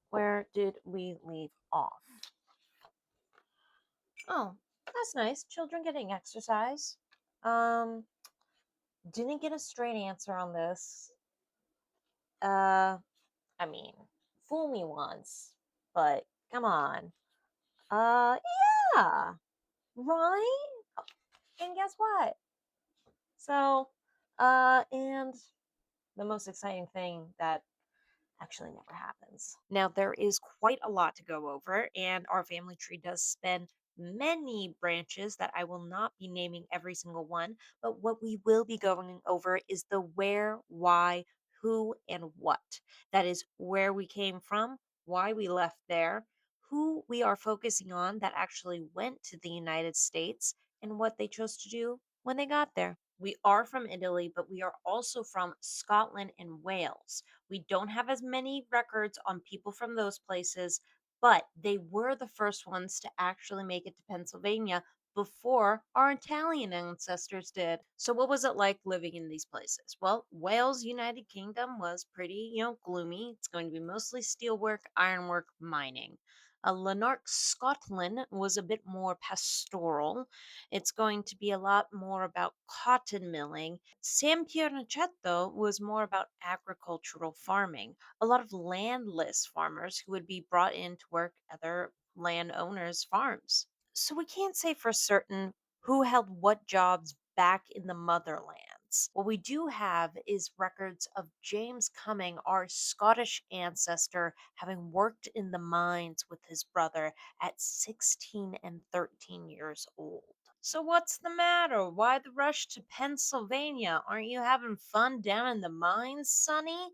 Where did we leave off? Oh, that's nice. Children getting exercise. Um, didn't get a straight answer on this. Uh, I mean, fool me once, but come on. Uh, yeah, right? And guess what? So, and the most exciting thing that actually never happens. Now, there is quite a lot to go over, and our family tree does span many branches that I will not be naming every single one. But what we will be going over is the where, why, who, and what. That is where we came from, why we left there, who we are focusing on that actually went to the United States, and what they chose to do when they got there. We are from Italy, but we are also from Scotland and Wales. We don't have as many records on people from those places, but they were the first ones to actually make it to Pennsylvania before our Italian ancestors did. So, what was it like living in these places? Well, Wales, United Kingdom was pretty, gloomy. It's going to be mostly steelwork, ironwork, mining. Lanark, Scotland was a bit more pastoral. It's going to be a lot more about cotton milling. San Piernichetto was more about agricultural farming. A lot of landless farmers who would be brought in to work other landowners' farms. So we can't say for certain who held what jobs back in the motherlands. What we do have is records of James Cumming, our Scottish ancestor, having worked in the mines with his brother at 16 and 13 years old. So, what's the matter? Why the rush to Pennsylvania? Aren't you having fun down in the mines, Sonny?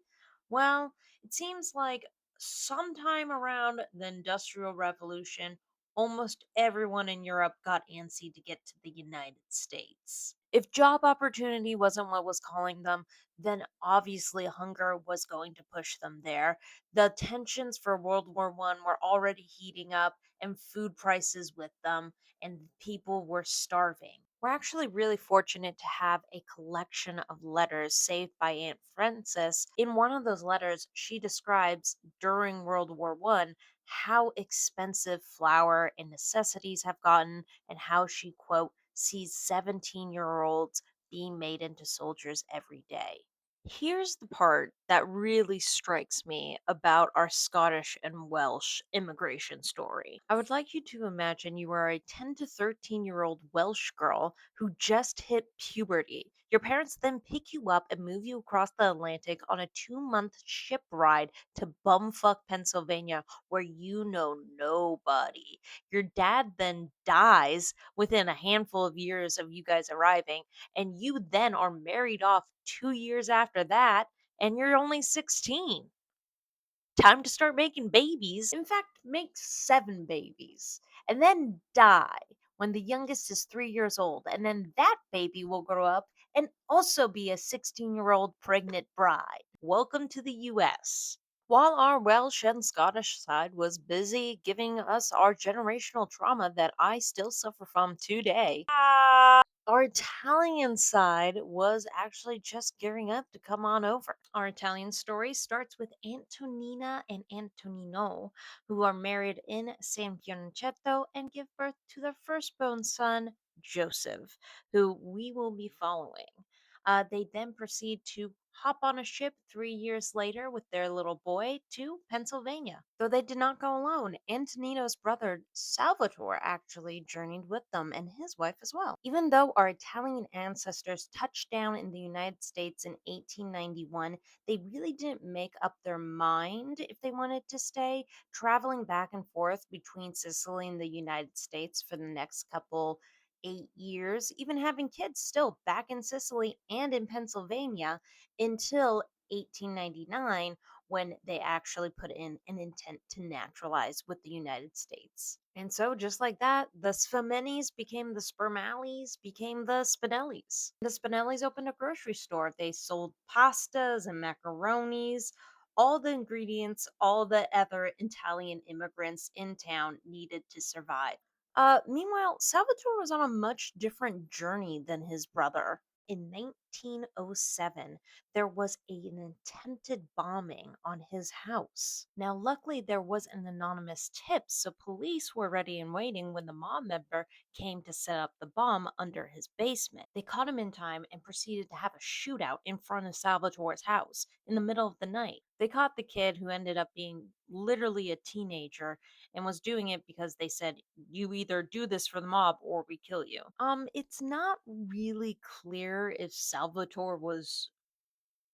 Well, it seems like sometime around the Industrial Revolution, almost everyone in Europe got antsy to get to the United States. If job opportunity wasn't what was calling them, then obviously hunger was going to push them there. The tensions for World War I were already heating up, and food prices with them, and people were starving. We're actually really fortunate to have a collection of letters saved by Aunt Frances. In one of those letters, she describes during World War I how expensive flour and necessities have gotten, and how she, quote, sees 17-year-olds being made into soldiers every day. Here's the part that really strikes me about our Scottish and Welsh immigration story. I would like you to imagine you are a 10 to 13-year-old Welsh girl who just hit puberty. Your parents then pick you up and move you across the Atlantic on a 2-month ship ride to bumfuck Pennsylvania, where you know nobody. Your dad then dies within a handful of years of you guys arriving, and you then are married off 2 years after that, and you're only 16. Time to start making babies. In fact, make 7 babies and then die when the youngest is 3 years old. And then that baby will grow up and also be a 16-year-old pregnant bride. Welcome to the US. While our Welsh and Scottish side was busy giving us our generational trauma that I still suffer from today, our Italian side was actually just gearing up to come on over. Our Italian story starts with Antonina and Antonino, who are married in San Piernichetto and give birth to their firstborn son, Joseph, who we will be following. They then proceed to hop on a ship 3 years later with their little boy to Pennsylvania. Though they did not go alone, Antonino's brother Salvatore actually journeyed with them, and his wife as well. Even though our Italian ancestors touched down in the United States in 1891, they really didn't make up their mind if they wanted to stay, traveling back and forth between Sicily and the United States for the next couple 8 years, even having kids still back in Sicily and in Pennsylvania until 1899, when they actually put in an intent to naturalize with the United States. And so, just like that, the Spinellis became the Spermalis, became the Spinellis. The Spinellis opened a grocery store. They sold pastas and macaronis, all the ingredients all the other Italian immigrants in town needed to survive. Meanwhile, Salvatore was on a much different journey than his brother. In 1907, there was an attempted bombing on his house. Now, luckily, there was an anonymous tip, so police were ready and waiting when the mob member came to set up the bomb under his basement. They caught him in time and proceeded to have a shootout in front of Salvatore's house in the middle of the night. They caught the kid, who ended up being literally a teenager, and was doing it because they said, "You either do this for the mob or we kill you." It's not really clear if Salvatore was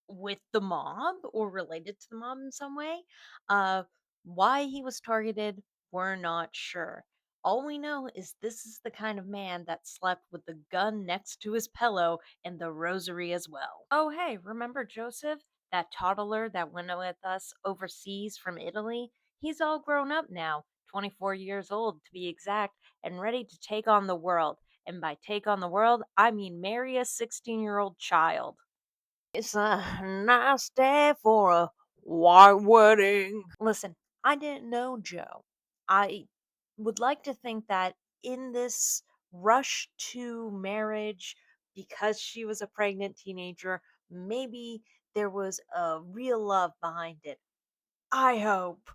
with the mob or related to the mob in some way. Uh, why he was targeted, we're not sure. All we know is this is the kind of man that slept with the gun next to his pillow and the rosary as well. Oh, hey, remember Joseph? That toddler that went with us overseas from Italy? He's all grown up now, 24 years old to be exact, and ready to take on the world. And by take on the world, I mean marry a 16-year-old child. It's a nice day for a white wedding. Listen, I didn't know Joe. I would like to think that in this rush to marriage, because she was a pregnant teenager, maybe there was a real love behind it. I hope.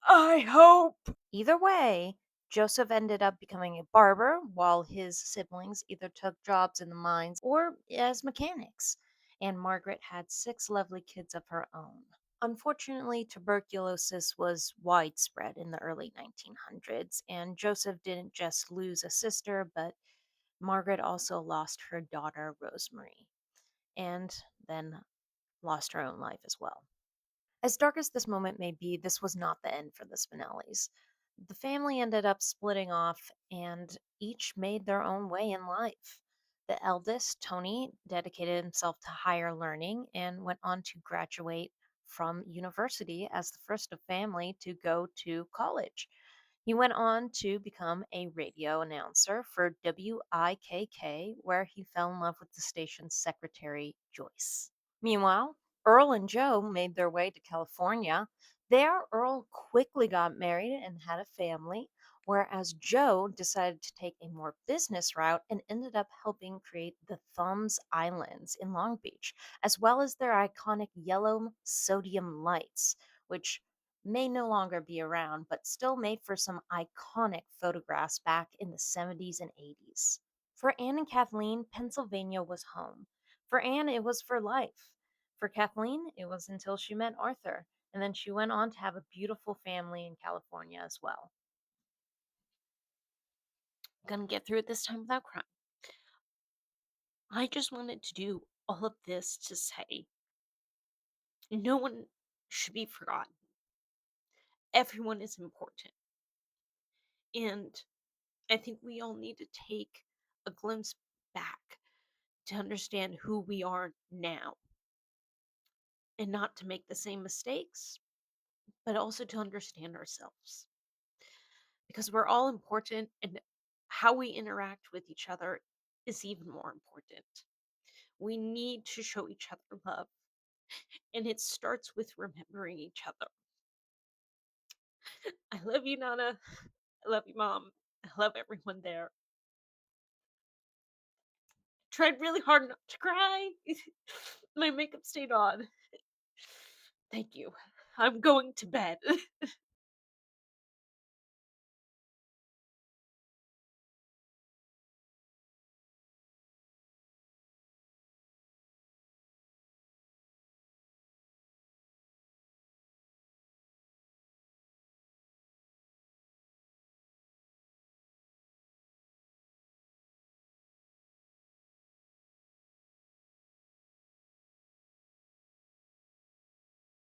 I hope. Either way, Joseph ended up becoming a barber while his siblings either took jobs in the mines or as mechanics. And Margaret had six lovely kids of her own. Unfortunately, tuberculosis was widespread in the early 1900s, and Joseph didn't just lose a sister, but Margaret also lost her daughter, Rosemary, and then lost her own life as well. As dark as this moment may be, this was not the end for the Spinellis. The family ended up splitting off and each made their own way in life. The eldest, Tony, dedicated himself to higher learning and went on to graduate from university as the first of family to go to college. He went on to become a radio announcer for WIKK, where he fell in love with the station's secretary, Joyce. Meanwhile, Earl and Joe made their way to California. There, Earl quickly got married and had a family, whereas Joe decided to take a more business route and ended up helping create the Thumbs Islands in Long Beach, as well as their iconic yellow sodium lights, which may no longer be around, but still made for some iconic photographs back in the 70s and 80s. For Anne and Kathleen, Pennsylvania was home. For Anne, it was for life. For Kathleen, it was until she met Arthur, and then she went on to have a beautiful family in California as well. Gonna get through it this time without crying. I just wanted to do all of this to say no one should be forgotten. Everyone is important. And I think we all need to take a glimpse back to understand who we are now and not to make the same mistakes, but also to understand ourselves because we're all important and how we interact with each other is even more important. We need to show each other love, and it starts with remembering each other. I love you, Nana. I love you, Mom. I love everyone there. Tried really hard not to cry. My makeup stayed on. Thank you. I'm going to bed.